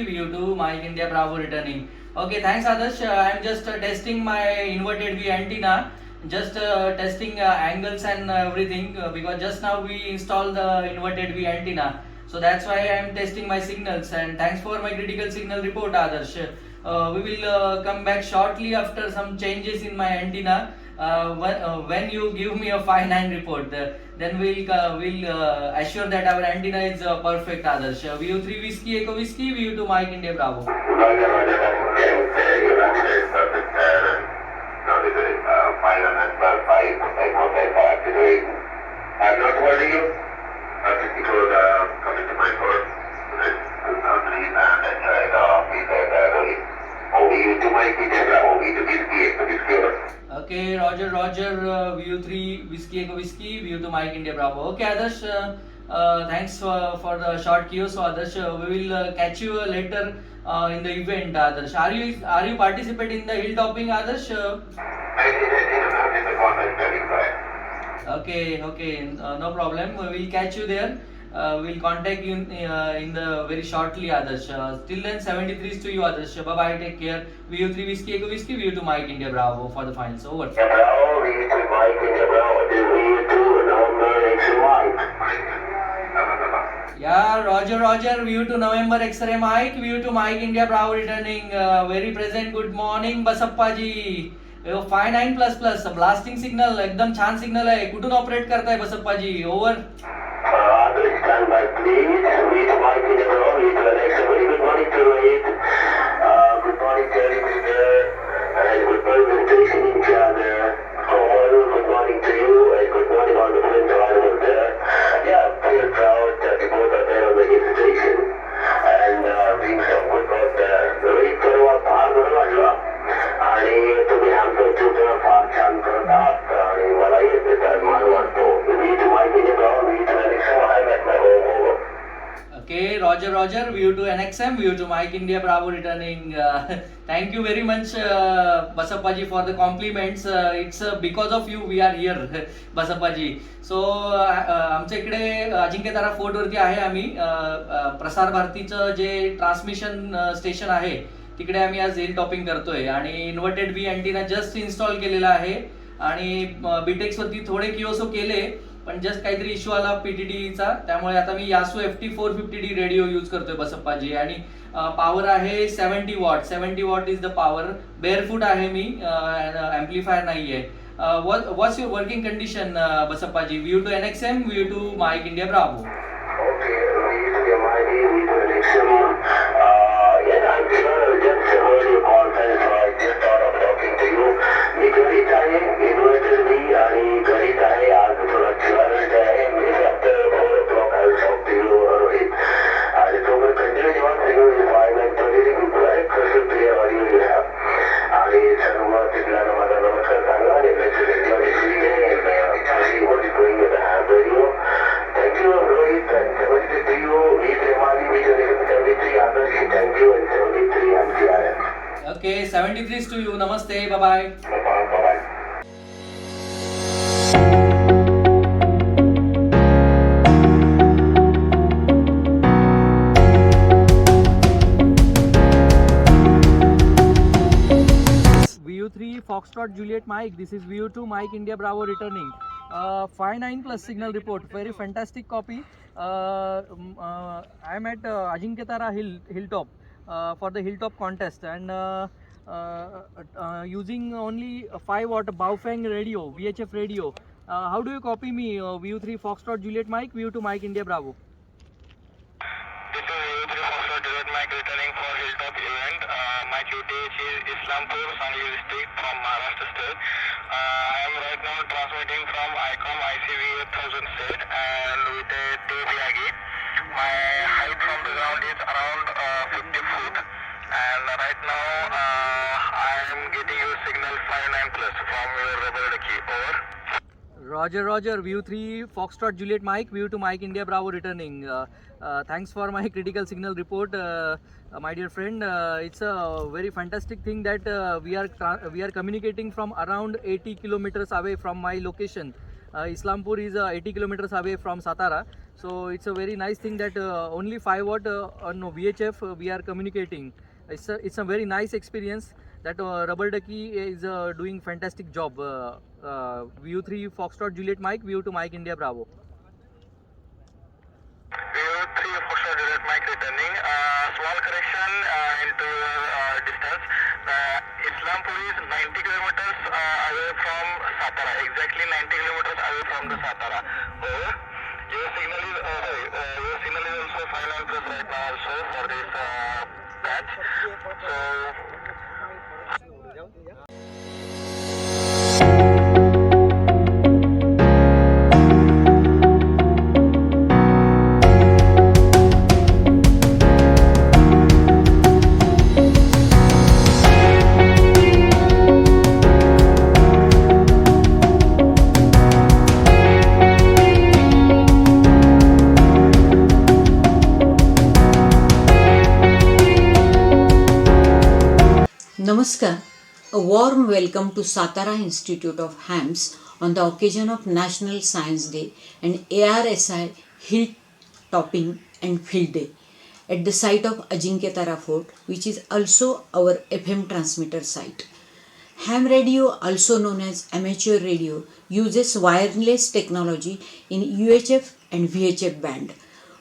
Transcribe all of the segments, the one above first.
VU2 Mike India Bravo returning. Okay, thanks Adarsh. I'm just testing my inverted V antenna. Just testing angles and everything because just now we installed the inverted V antenna. So that's why I'm testing my signals. And thanks for my critical signal report, Adarsh. We will come back shortly after some changes in my antenna. When you give me a 5-9 report, then we'll assure that our antenna is perfect, Adarsh. VU3 Whiskey Echo Whiskey, VU2 Mike India Bravo. Roger, Roger. Your antenna is perfect. Now this is 505. I hope I activate. I'm not holding you. Because coming to my course. Please and enjoy the feedback. OVU to Mike India Bravo, OVU to Whiskey Echo Whiskey over. Okay, Roger, VU3 Whiskey Echo Whiskey, VU2 Mike India Bravo. Okay, Adarsh, thanks for the short cue. So, Adarsh, we will catch you later in the event, Adarsh. Are you participating in the hill topping, Adarsh? I didn't the comment that Okay, no problem. We'll catch you there. We'll contact you in the very shortly, Adarsh. Till then, 73 is to you, Adarsh. Bye bye, take care. VU3 Whiskey Echo Whiskey, VU2 Mike India Bravo for the finals. Over. Bravo, VU to Mike India Bravo, VU2 November X-ray. Yeah, Roger, VU2 November X-ray Mike, VU2 Mike India Bravo returning. Very present. Good morning, Basappa ji. 59 plus blasting signal एकदम छान signal आहे. कुठून operate करताय बसप्पा जी? Over. Stand by, please. VU2 Mike India Bravo, VU2 Alexa. Very good morning to it. Good morning to everybody and good morning to station in charge. Good morning to you and good morning all the friends available there. Yeah, feel proud that you both are there on the hill station and doing some good work there. Very thorough, फार बरं वाटलं आणि तुम्ही आमचं चित्र फार छान करत आहात आणि मला येते तर मान वाटतो. VU2 Mike India Bravo, VU2 Alexa. I'm at my home. Over. Okay, Roger, VU2 NXM, VU2 Mike India Bravo returning. Thank you very much, Basappa ji, for the compliments. It's because of you we are here, Basappa ji. So, आमच्या इकडे अजिंक्यतारा फोर्टवरती आहे आम्ही. प्रसार भारतीचं जे transmission station आहे तिकडे आम्ही आज हिल topping करतोय आणि inverted V antenna just install केलेला आहे आणि बीटेक्स वरती थोडे किओसो केले पण जस्ट काहीतरी इश्यू आला पीटीडीचा त्यामुळे आता मी यासो FT450D रेडिओ यूज करतोय बसप्पाजी आणि पॉवर आहे 70 watt is the power. Barefoot आहे मी, ॲम्प्लिफायर नाहीये. What's your working condition Basappaji? VU2 NXM, VU2 Mike India Bravo. Okay, VU2 NXM. Yeah, I'm sure just heard your conference, so I just thought of talking to you. मी घरीच आहे, inverter मी आणि घरीच आहे. आज थोडा क्लायंट आहे. Maybe after 4 o'clock I will talk to you, Rohit. आणि तोपर्यंत कंटिन्यू जेव्हा signal is fine and totally very crystal clear audio you have. आणि सर्व तिथल्यानं माझा नमस्कार सांगा आणि message enjoy receiving and see what is going with the ham radio. Thank you, Rohit, and 73 to you. Meet Remali, meet 73 others. Thank you, and 73 MCRM. Okay, 73 to you. Namaste. Bye bye. Bye-bye. VU3 Foxtrot Juliet Mike. This is VU2 Mike India Bravo returning. 59 plus signal report. Very fantastic copy. I am at Ajinketara Hilltop for the Hilltop contest and using only 5 watt Baofeng radio, VHF radio. How do you copy me? VU3 Foxtrot Juliet Mike, VU2 Mike India Bravo. This is VU3 Foxtrot Juliet Mike returning for Hilltop event. My QTH is Islampur, Sangli district from Maharashtra state. I am right now transmitting from ICOM ICV 8000 set and with a tape yagi. My height from the ground is around 50 foot and right now I am getting your signal 59 plus from your rubber ducky. Over. Roger, VU3 Foxtrot Juliet Mike, VU2 Mike India Bravo returning. Thanks for my critical signal report, my dear friend. It's a very fantastic thing that we are communicating from around 80 kilometers away from my location. Islampur is 80 kilometers away from Satara. So it's a very nice thing that only 5 watt on VHF we are communicating. It's a very nice experience that Rubber Ducky is doing fantastic job. VU3 Foxtrot Juliet Mike, VU2 Mike India Bravo. VU3 Foxtrot Juliet Mike returning. Small correction into your distance. Islampur is 90 kilometers away from Satara. Exactly 90 kilometers away from the Satara. Over. Your signal is also fine and plus right now also for this patch. Namaskar. A warm welcome to Satara Institute of HAMS on the occasion of National Science Day and ARSI Hill Topping and Field Day at the site of Ajinketara Fort, which is also our FM transmitter site. Ham radio, also known as amateur radio, uses wireless technology in UHF and VHF band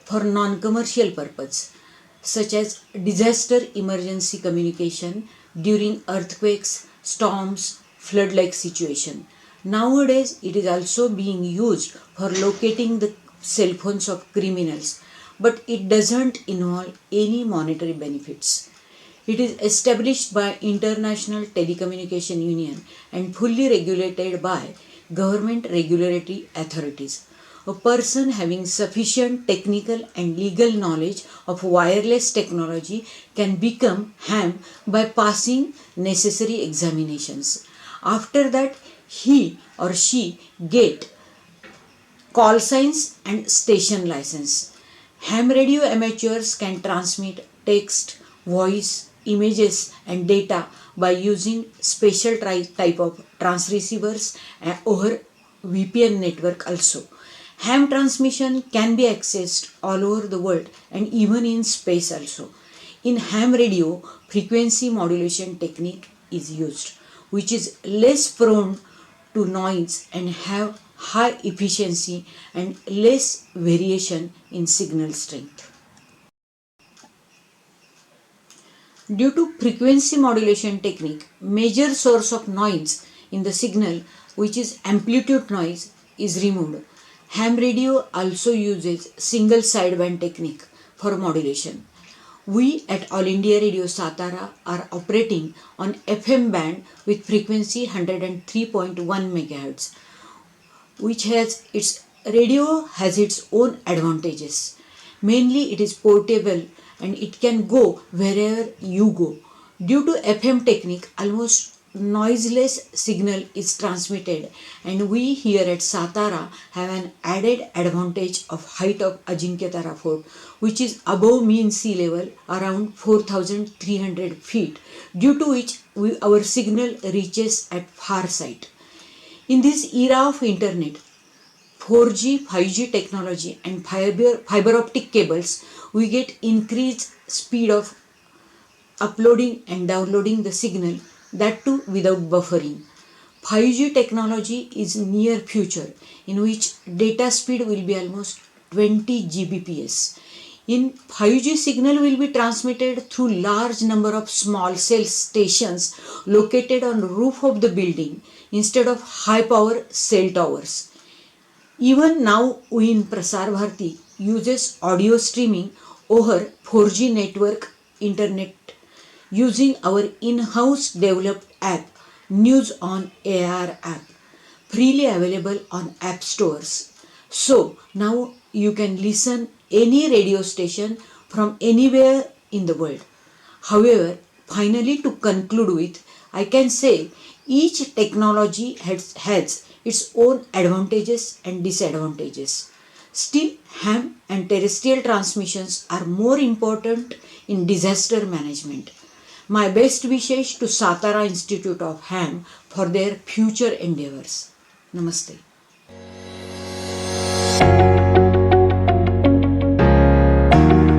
for non-commercial purpose such as disaster emergency communication during earthquakes, storms, flood-like situation. Nowadays, it is also being used for locating the cell phones of criminals, but it doesn't involve any monetary benefits. It is established by International Telecommunication Union and fully regulated by government regulatory authorities. A person having sufficient technical and legal knowledge of wireless technology can become ham by passing necessary examinations. After that, he or she get call signs and station license. Ham radio amateurs can transmit text, voice, images and data by using special type of transceivers over VPN network also. Ham transmission can be accessed all over the world and even in space also. In ham radio, frequency modulation technique is used, which is less prone to noise and have high efficiency and less variation in signal strength. Due to frequency modulation technique, major source of noise in the signal, which is amplitude noise, is removed. Ham radio also uses single sideband technique for modulation. We at All India Radio Satara are operating on FM band with frequency 103.1 MHz, which has its own advantages. Mainly it is portable and it can go wherever you go. Due to FM technique, almost noiseless signal is transmitted, and we here at Satara have an added advantage of height of Ajinketara Fort, which is above mean sea level around 4,300 feet, due to which our signal reaches at far side. In this era of internet, 4G, 5G technology and fiber optic cables, we get increased speed of uploading and downloading the signal, that too without buffering. 5G technology is near future, in which data speed will be almost 20 Gbps. In 5G, signal will be transmitted through large number of small cell stations located on roof of the building instead of high power cell towers. Even now, we in Prasar Bharati uses audio streaming over 4G network internet using our in-house developed app, News on AR app, freely available on app stores. So now you can listen any radio station from anywhere in the world. However, finally to conclude with, I can say each technology has its own advantages and disadvantages. Still, ham and terrestrial transmissions are more important in disaster management. My best wishes to Satara Institute of Ham for their future endeavors. Namaste.